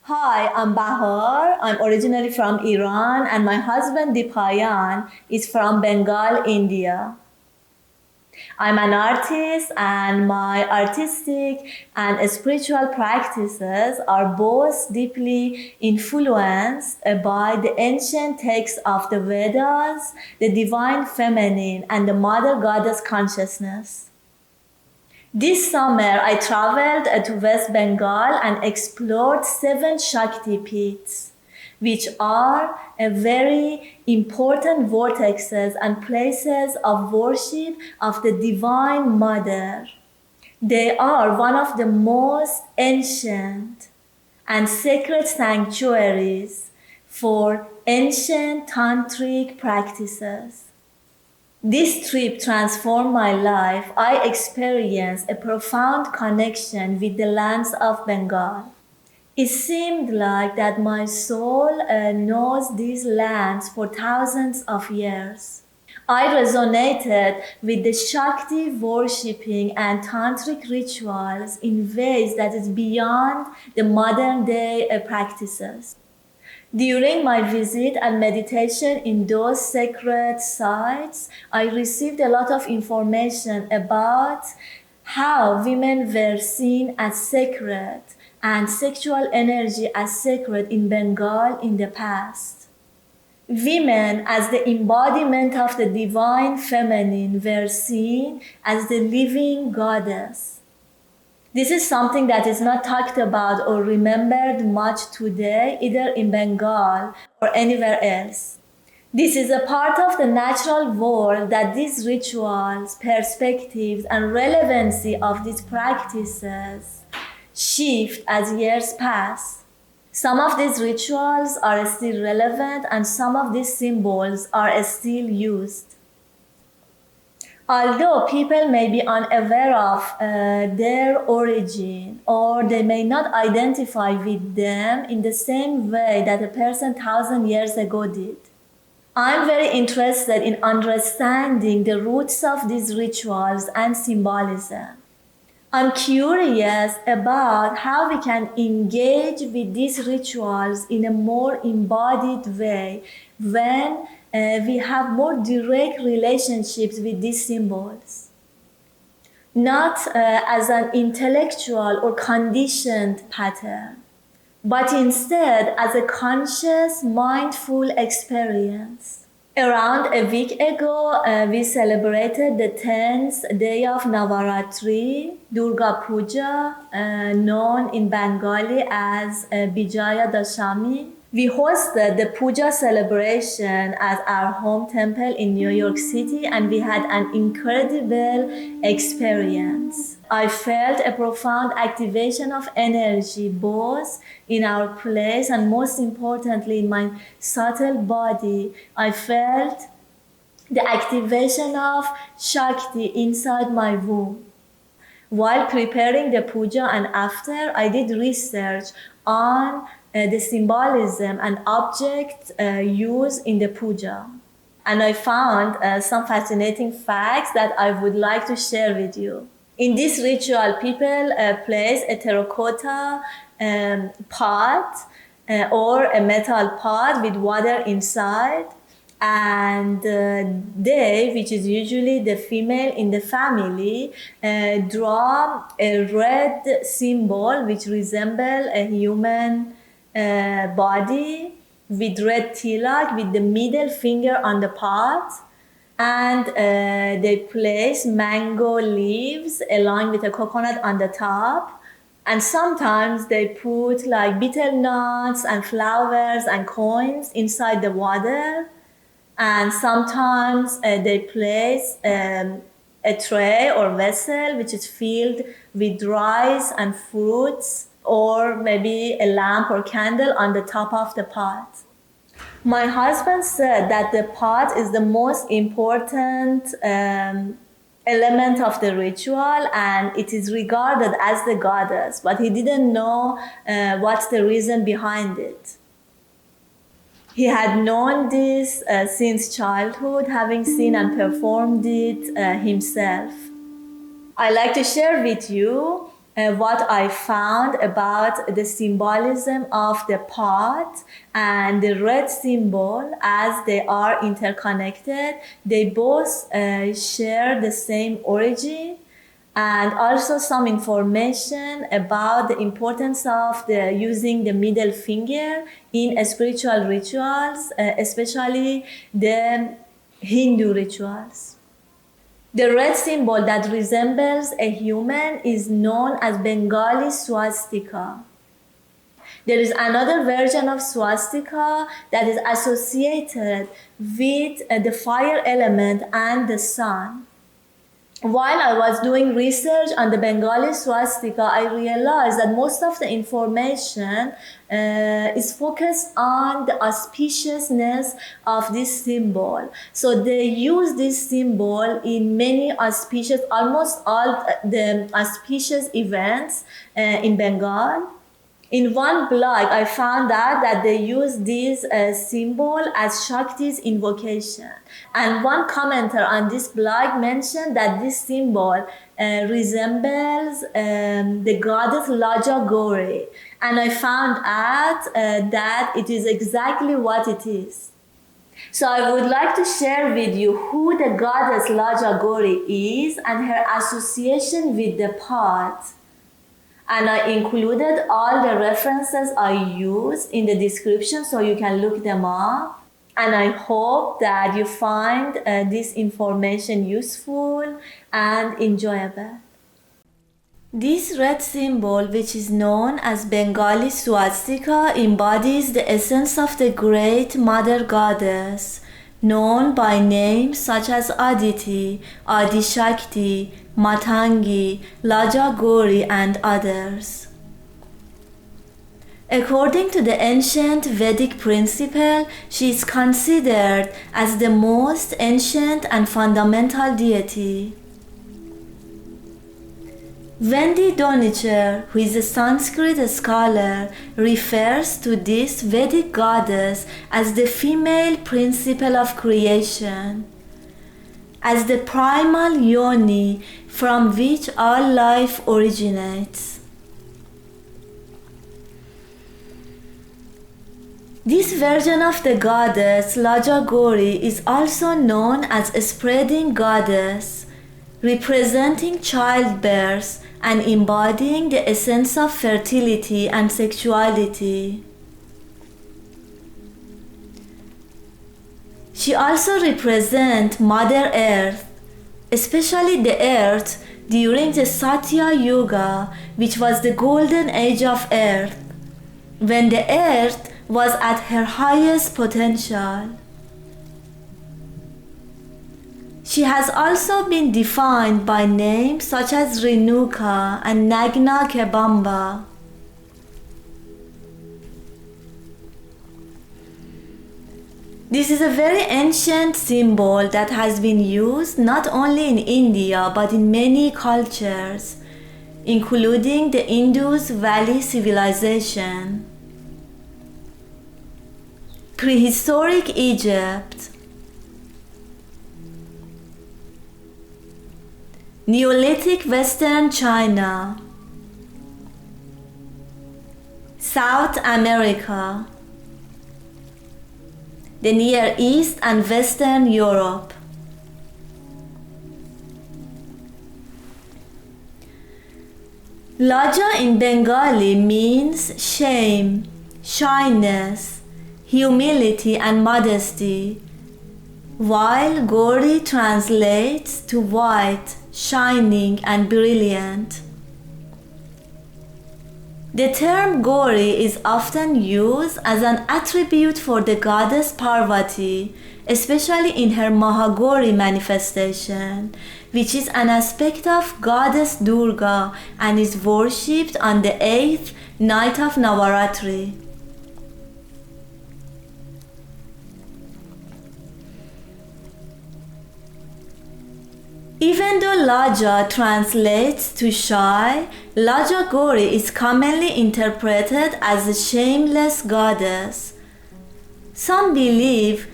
Hi, I'm Bahar. I'm originally from Iran, and my husband Dipayan is from Bengal, India. I'm an artist, and my artistic and spiritual practices are both deeply influenced by the ancient texts of the Vedas, the divine feminine, and the mother goddess consciousness. This summer, I traveled to West Bengal and explored 7 Shakti pits, which are very important vortexes and places of worship of the Divine Mother. They are one of the most ancient and sacred sanctuaries for ancient tantric practices. This trip transformed my life. I experienced a profound connection with the lands of Bengal. It seemed like that my soul knows these lands for thousands of years. I resonated with the Shakti worshipping and tantric rituals in ways that is beyond the modern day practices. During my visit and meditation in those sacred sites, I received a lot of information about how women were seen as sacred and sexual energy as sacred in Bengal in the past. Women, as the embodiment of the divine feminine, were seen as the living goddess. This is something that is not talked about or remembered much today, either in Bengal or anywhere else. This is a part of the natural world that these rituals, perspectives, and relevancy of these practices shift as years pass. Some of these rituals are still relevant and some of these symbols are still used. Although people may be unaware of their origin or they may not identify with them in the same way that a person 1,000 years ago did. I'm very interested in understanding the roots of these rituals and symbolism. I'm curious about how we can engage with these rituals in a more embodied way when we have more direct relationships with these symbols. Not as an intellectual or conditioned pattern, but instead as a conscious, mindful experience. Around a week ago, we celebrated the 10th day of Navaratri, Durga Puja, known in Bengali as Bijaya Dashami. We hosted the puja celebration at our home temple in New York City, and we had an incredible experience. I felt a profound activation of energy both in our place and most importantly in my subtle body. I felt the activation of Shakti inside my womb. While preparing the puja and after, I did research on the symbolism and objects used in the puja. And I found some fascinating facts that I would like to share with you. In this ritual, people place a terracotta pot or a metal pot with water inside, and they, which is usually the female in the family, draw a red symbol which resembles a human body with red tilak with the middle finger on the pot, and they place mango leaves along with a coconut on the top, and sometimes they put like betel nuts and flowers and coins inside the water, and sometimes they place a tray or vessel which is filled with rice and fruits, or maybe a lamp or candle on the top of the pot. My husband said that the pot is the most important element of the ritual and it is regarded as the goddess, but he didn't know what's the reason behind it. He had known this since childhood, having seen and performed it himself. I like to share with you what I found about the symbolism of the pot and the red symbol, as they are interconnected. They both share the same origin, and also some information about the importance of using the middle finger in spiritual rituals, especially the Hindu rituals. The red symbol that resembles a human is known as Bengali Swastika. There is another version of swastika that is associated with the fire element and the sun. While I was doing research on the Bengali swastika, I realized that most of the information is focused on the auspiciousness of this symbol. So they use this symbol in many auspicious, almost all the auspicious events in Bengal. In one blog, I found out that they use this symbol as Shakti's invocation. And one commenter on this blog mentioned that this symbol resembles the goddess Lajja Gauri. And I found out that it is exactly what it is. So I would like to share with you who the goddess Lajja Gauri is and her association with the pot. And I included all the references I use in the description so you can look them up. And I hope that you find this information useful and enjoyable. This red symbol, which is known as Bengali Swastika, embodies the essence of the great mother goddess, known by names such as Aditi, Adi Shakti, Matangi, Lajja Gauri, and others. According to the ancient Vedic principle, she is considered as the most ancient and fundamental deity. Wendy Donicher, who is a Sanskrit scholar, refers to this Vedic goddess as the female principle of creation, as the primal yoni from which all life originates. This version of the goddess, Lajja Gauri, is also known as a spreading goddess, representing childbirth and embodying the essence of fertility and sexuality. She also represents Mother Earth, especially the earth during the Satya Yuga, which was the golden age of earth, when the earth was at her highest potential. She has also been defined by names such as Renuka and Nagna Kebamba. This is a very ancient symbol that has been used not only in India but in many cultures, including the Indus Valley civilization, prehistoric Egypt, Neolithic Western China, South America, the Near East and Western Europe. Lajja in Bengali means shame, shyness, humility and modesty, while Gauri translates to white, shining and brilliant. The term Gauri is often used as an attribute for the goddess Parvati, especially in her Mahagauri manifestation, which is an aspect of goddess Durga and is worshipped on the 8th night of Navaratri. Even though Lajja translates to shy, Lajja Gauri is commonly interpreted as a shameless goddess. Some believe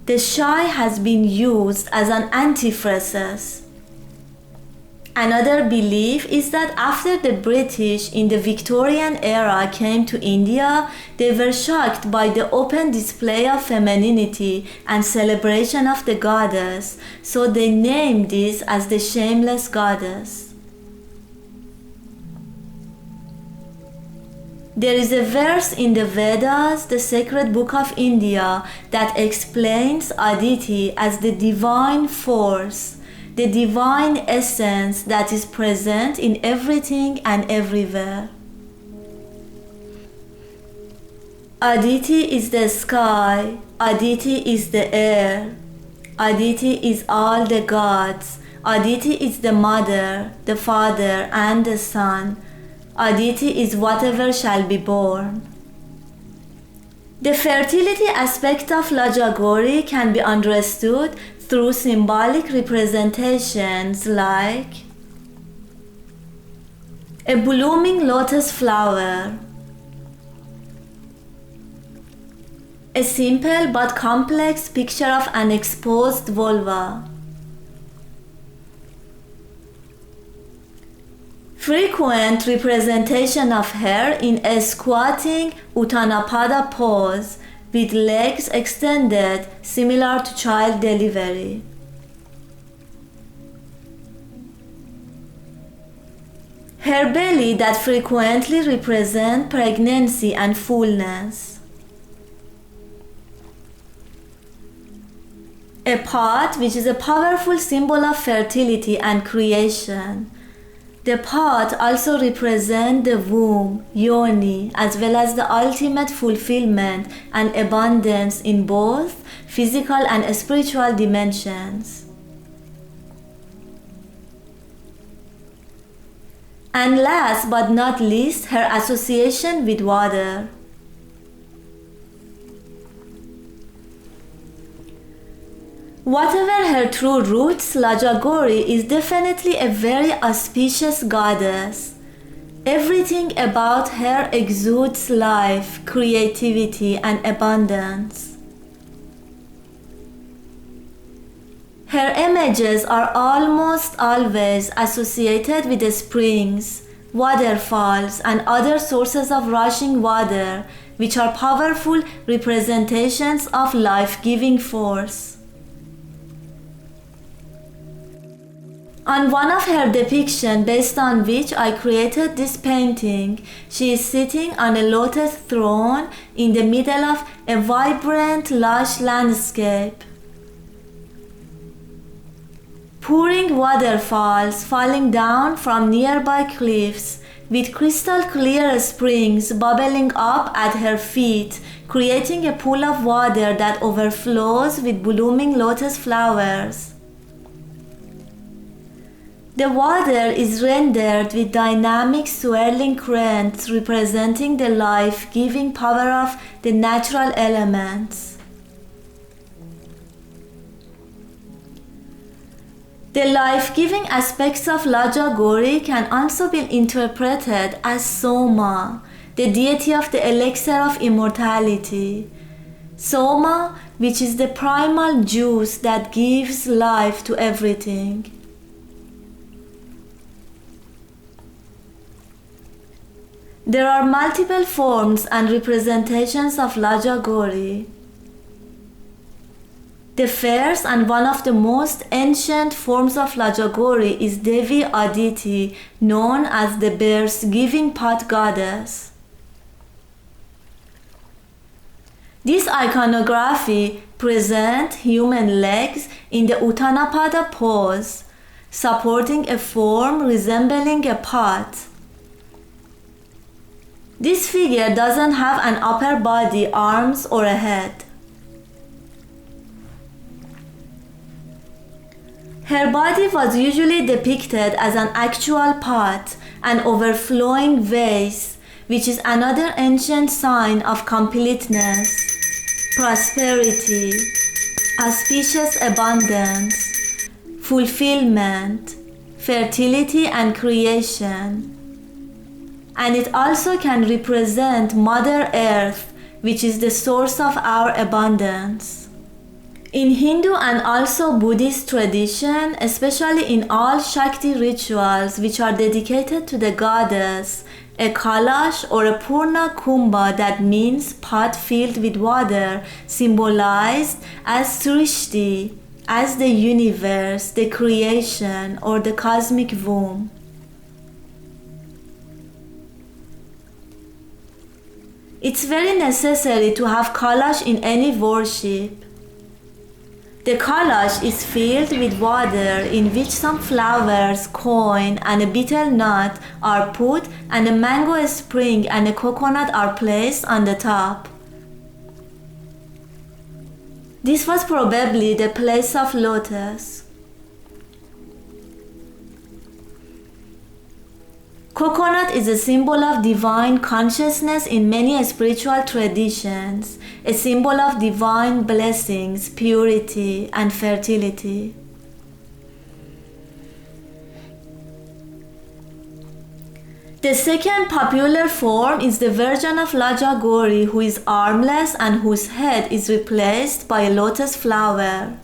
the shy has been used as an antiphrasis. Another belief is that after the British in the Victorian era came to India, they were shocked by the open display of femininity and celebration of the goddess, so they named this as the shameless goddess. There is a verse in the Vedas, the sacred book of India, that explains Aditi as the divine force, the divine essence that is present in everything and everywhere. Aditi is the sky, Aditi is the air, Aditi is all the gods, Aditi is the mother, the father, and the son. Aditi is whatever shall be born. The fertility aspect of Lajja Gauri can be understood through symbolic representations like a blooming lotus flower, a simple but complex picture of an exposed vulva, frequent representation of her in a squatting Uttanadasana pose with legs extended similar to child delivery. Her belly that frequently represents pregnancy and fullness. A pot which is a powerful symbol of fertility and creation. The pot also represents the womb, yoni, as well as the ultimate fulfillment and abundance in both physical and spiritual dimensions. And last but not least, her association with water. Whatever her true roots, Lajja Gauri is definitely a very auspicious goddess. Everything about her exudes life, creativity, and abundance. Her images are almost always associated with the springs, waterfalls, and other sources of rushing water, which are powerful representations of life-giving force. On one of her depictions, based on which I created this painting, she is sitting on a lotus throne in the middle of a vibrant, lush landscape. Pouring waterfalls falling down from nearby cliffs, with crystal clear springs bubbling up at her feet, creating a pool of water that overflows with blooming lotus flowers. The water is rendered with dynamic swirling currents representing the life-giving power of the natural elements. The life-giving aspects of Lajja Gauri can also be interpreted as Soma, the deity of the elixir of immortality. Soma, which is the primal juice that gives life to everything. There are multiple forms and representations of Lajja Gauri. The first and one of the most ancient forms of Lajja Gauri is Devi Aditi, known as the birth-giving pot goddess. This iconography presents human legs in the Uttanadasana pose, supporting a form resembling a pot. This figure doesn't have an upper body, arms, or a head. Her body was usually depicted as an actual pot, an overflowing vase, which is another ancient sign of completeness, prosperity, auspicious abundance, fulfillment, fertility, and creation. And it also can represent Mother Earth, which is the source of our abundance. In Hindu and also Buddhist tradition, especially in all Shakti rituals which are dedicated to the goddess, a kalash or a Purna Kumbha, that means pot filled with water, symbolized as Srishti, as the universe, the creation, or the cosmic womb. It's very necessary to have kalash in any worship. The kalash is filled with water in which some flowers, coin, and a betel nut are put, and a mango spring and a coconut are placed on the top. This was probably the place of lotus. Coconut is a symbol of divine consciousness in many spiritual traditions, a symbol of divine blessings, purity, and fertility. The second popular form is the version of Lajja Gauri, who is armless and whose head is replaced by a lotus flower.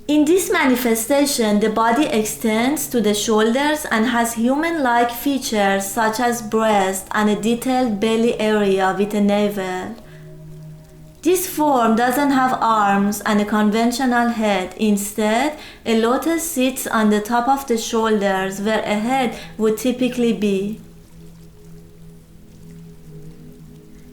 In this manifestation, the body extends to the shoulders and has human-like features such as breast and a detailed belly area with a navel. This form doesn't have arms and a conventional head. Instead, a lotus sits on the top of the shoulders where a head would typically be.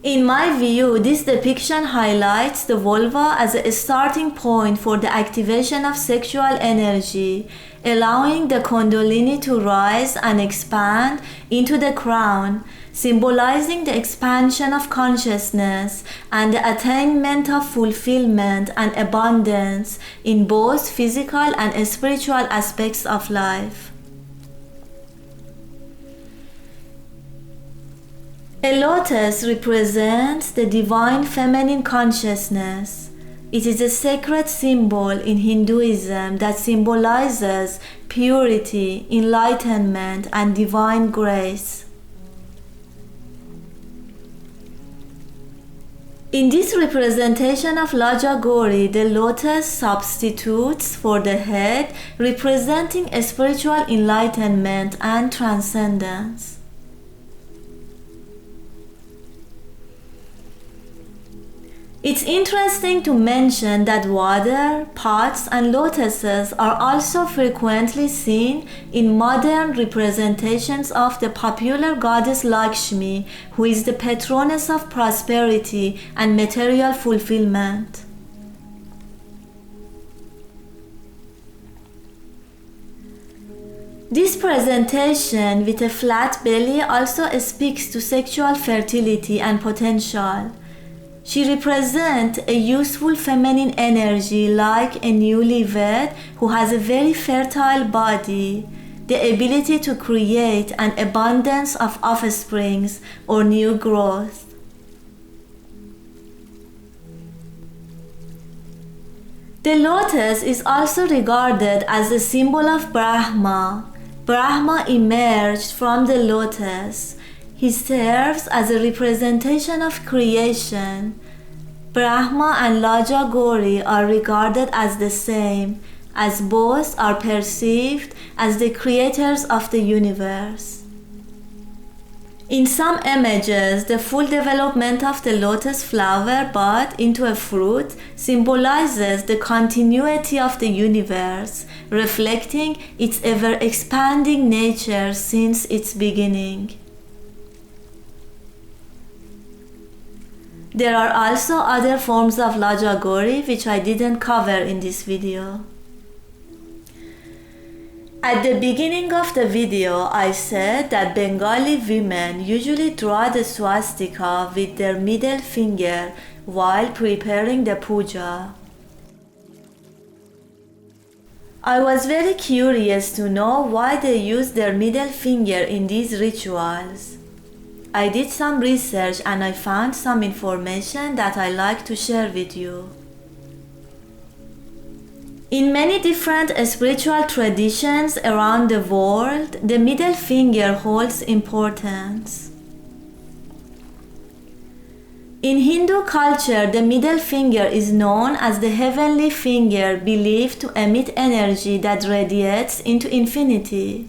In my view, this depiction highlights the vulva as a starting point for the activation of sexual energy, allowing the kundalini to rise and expand into the crown, symbolizing the expansion of consciousness and the attainment of fulfillment and abundance in both physical and spiritual aspects of life. A lotus represents the divine feminine consciousness. It is a sacred symbol in Hinduism that symbolizes purity, enlightenment, and divine grace. In this representation of Lajja Gauri, the lotus substitutes for the head, representing a spiritual enlightenment and transcendence. It's interesting to mention that water, pots, and lotuses are also frequently seen in modern representations of the popular goddess Lakshmi, who is the patroness of prosperity and material fulfillment. This presentation with a flat belly also speaks to sexual fertility and potential. She represents a useful feminine energy like a newlywed who has a very fertile body, the ability to create an abundance of offsprings or new growth. The lotus is also regarded as a symbol of Brahma. Brahma emerged from the lotus. He serves as a representation of creation. Brahma and Lajja Gauri are regarded as the same, as both are perceived as the creators of the universe. In some images, the full development of the lotus flower bud into a fruit symbolizes the continuity of the universe, reflecting its ever-expanding nature since its beginning. There are also other forms of Lajja Gauri which I didn't cover in this video. At the beginning of the video, I said that Bengali women usually draw the swastika with their middle finger while preparing the puja. I was very curious to know why they use their middle finger in these rituals. I did some research and I found some information that I like to share with you. In many different spiritual traditions around the world, the middle finger holds importance. In Hindu culture, the middle finger is known as the heavenly finger, believed to emit energy that radiates into infinity.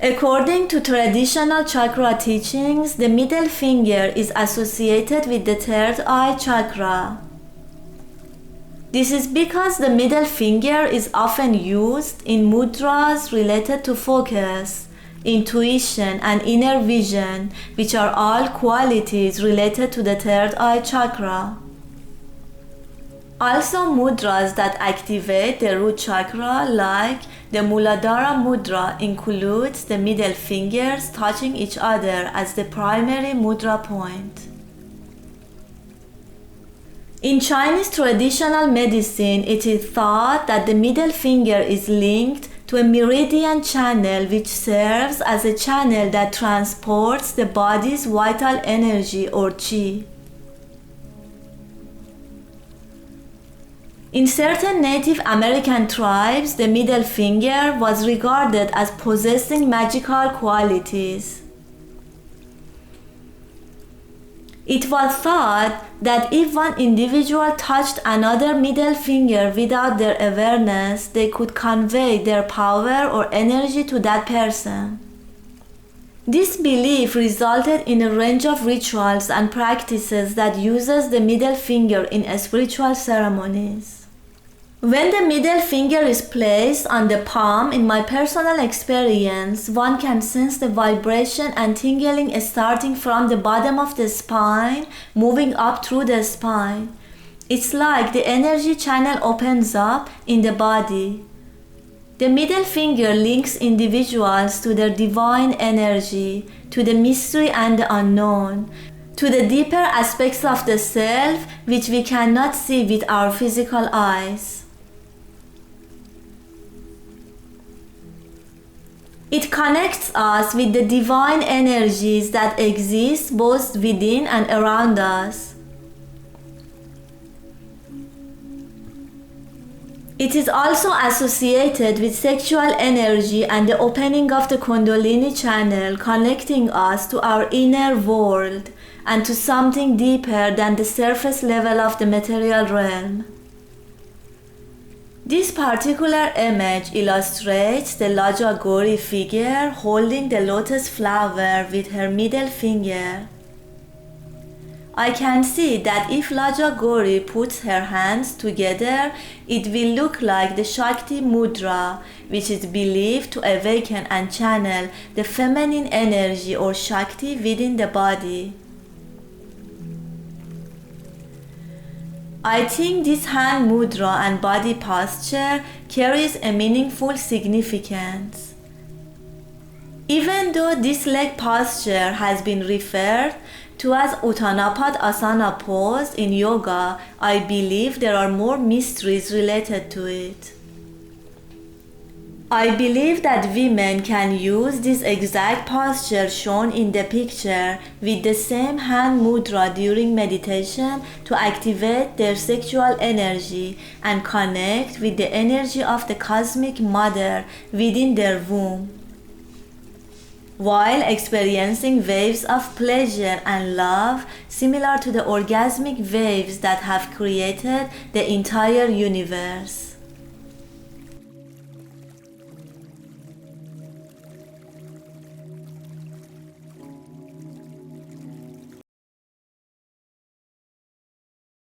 According to traditional chakra teachings, the middle finger is associated with the third eye chakra. This is because the middle finger is often used in mudras related to focus, intuition, and inner vision, which are all qualities related to the third eye chakra. Also, mudras that activate the root chakra, like the Muladhara mudra, includes the middle fingers touching each other as the primary mudra point. In Chinese traditional medicine, it is thought that the middle finger is linked to a meridian channel, which serves as a channel that transports the body's vital energy or qi. In certain Native American tribes, the middle finger was regarded as possessing magical qualities. It was thought that if one individual touched another middle finger without their awareness, they could convey their power or energy to that person. This belief resulted in a range of rituals and practices that uses the middle finger in spiritual ceremonies. When the middle finger is placed on the palm, in my personal experience, one can sense the vibration and tingling starting from the bottom of the spine, moving up through the spine. It's like the energy channel opens up in the body. The middle finger links individuals to their divine energy, to the mystery and the unknown, to the deeper aspects of the self which we cannot see with our physical eyes. It connects us with the divine energies that exist both within and around us. It is also associated with sexual energy and the opening of the Kundalini channel, connecting us to our inner world and to something deeper than the surface level of the material realm. This particular image illustrates the Lajja Gauri figure holding the lotus flower with her middle finger. I can see that if Lajja Gauri puts her hands together, it will look like the Shakti mudra, which is believed to awaken and channel the feminine energy or Shakti within the body. I think this hand mudra and body posture carries a meaningful significance. Even though this leg posture has been referred to as Uttanadasana pose in yoga, I believe there are more mysteries related to it. I believe that women can use this exact posture shown in the picture with the same hand mudra during meditation to activate their sexual energy and connect with the energy of the cosmic mother within their womb, while experiencing waves of pleasure and love similar to the orgasmic waves that have created the entire universe.